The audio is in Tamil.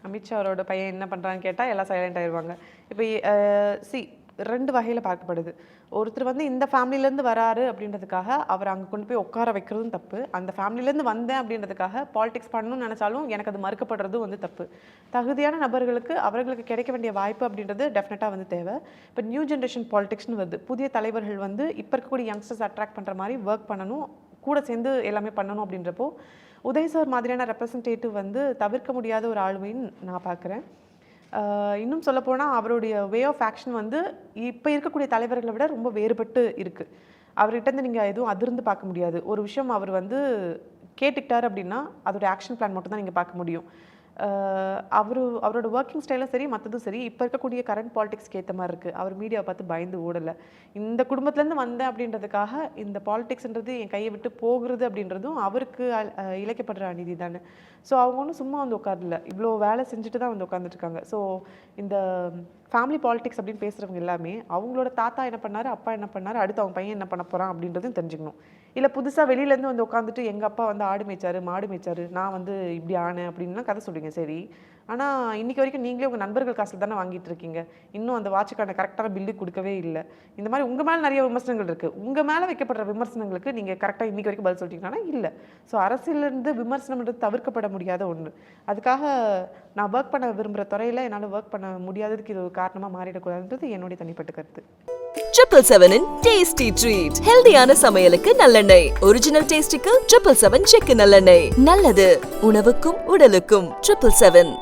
அமித்ஷா அவரோட பையன் என்ன பண்ணுறான்னு கேட்டால் எல்லாம் சைலண்ட் ஆயிடுவாங்க. இப்போ சி 2 வகையில் பார்க்கப்படுது. ஒருத்தர் வந்து இந்த ஃபேமிலியிலேருந்து வராரு அப்படின்றதுக்காக அவர் அங்கே கொண்டு போய் உட்கார வைக்கிறதும் தப்பு. அந்த ஃபேமிலியிலேருந்து வந்தேன் அப்படின்றதுக்காக பாலிடிக்ஸ் பண்ணணும்னு நினச்சாலும் எனக்கு அது மறுக்கப்படுறதும் வந்து தப்பு. தகுதியான நபர்களுக்கு அவர்களுக்கு கிடைக்க வேண்டிய வாய்ப்பு அப்படின்றது டெஃபினட்டாக வந்து தேவை. இப்போ நியூ ஜென்ரேஷன் பாலிடிக்ஸ்னு வருது. புதிய தலைவர்கள் வந்து இப்போ இருக்கக்கூடிய யங்ஸ்டர்ஸ் அட்ராக்ட் பண்ணுற மாதிரி ஒர்க் பண்ணணும், கூட சேர்ந்து எல்லாமே பண்ணணும். அப்படின்றப்போ உதய் சார் மாதிரியான ரெப்ரசன்டேட்டிவ் வந்து தவிர்க்க முடியாத ஒரு ஆளுமைன்னு நான் பார்க்குறேன். இன்னும் சொல்லப்போனால் அவருடைய வே ஆஃப் ஆக்ஷன் வந்து இப்போ இருக்கக்கூடிய தலைவர்களை விட ரொம்ப வேறுபட்டு இருக்குது. அவர்கிட்டருந்து நீங்கள் எதுவும் அதிர்ந்து பார்க்க முடியாது. ஒரு விஷயம் அவர் வந்து கேட்டுக்கிட்டார் அப்படின்னா அதோட ஆக்ஷன் பிளான் மட்டும் தான் நீங்கள் பார்க்க முடியும். அவரோட ஒர்க்கிங் ஸ்டைலும் சரி, மற்றதும் சரி, இப்போ இருக்கக்கூடிய கரண்ட் பாலிடிக்ஸ்க்கு ஏற்ற மாதிரி இருக்குது. அவர் மீடியாவை பார்த்து பயந்து ஓடலை. இந்த குடும்பத்துலேருந்து வந்தேன் அப்படின்றதுக்காக இந்த பாலிடிக்ஸ்ன்றது என் கையை விட்டு போகிறது அப்படின்றதும் அவருக்கு இழைக்கப்படுற அநீதி தானே. ஸோ அவங்க ஒன்றும் சும்மா வந்து உட்காரல, இவ்வளோ வேலை செஞ்சுட்டு தான் வந்து உட்காந்துட்ருக்காங்க. ஸோ இந்த ஃபேமிலி பாலிடிக்ஸ் அப்படின்னு பேசுகிறவங்க எல்லாமே அவங்களோட தாத்தா என்ன பண்ணார், அப்பா என்ன பண்ணார், அடுத்து அவங்க பையன் என்ன பண்ண போகிறான் அப்படின்றதும் தெரிஞ்சுக்கணும். இல்லை புதுசாக வெளியிலேருந்து வந்து உட்காந்துட்டு எங்கள் அப்பா வந்து ஆடு மேய்ச்சாரு, மாடு மேய்ச்சாரு, நான் வந்து இப்படி ஆனேன் அப்படின்லாம் கதை சொல்லுவீங்க. சரி, ஆனால் இன்றைக்கி வரைக்கும் நீங்களே உங்கள் நண்பர்கள் காசில் தானே வாங்கிட்டு இருக்கீங்க. இன்னும் அந்த வாட்சுக்கான கரெக்டான பில்லு கொடுக்கவே இல்லை. இந்த மாதிரி உங்கள் மேலே நிறைய விமர்சனங்கள் இருக்குது. உங்கள் மேலே வைக்கப்படுற விமர்சனங்களுக்கு நீங்கள் கரெக்டாக இன்றைக்கி வரைக்கும் பதில் சொல்லிட்டீங்கன்னா இல்லை. ஸோ அரசியலேருந்து விமர்சனம்ன்றது தவிர்க்கப்பட முடியாத ஒன்று. அதுக்காக நான் ஒர்க் பண்ண விரும்புகிற துறையில் என்னால் ஒர்க் பண்ண முடியாததுக்கு இது ஒரு காரணமாக மாறிடக்கூடாதுன்றது என்னுடைய தனிப்பட்ட கருத்து. 777 டேஸ்டி ட்ரீட். ஹெல்தியான சமையலுக்கு நல்லெண்ணெய். ஒரிஜினல் டேஸ்டிக்கு 777 செக்கு நல்லெண்ணெய். நல்லது உணவுக்கும் உடலுக்கும். 777.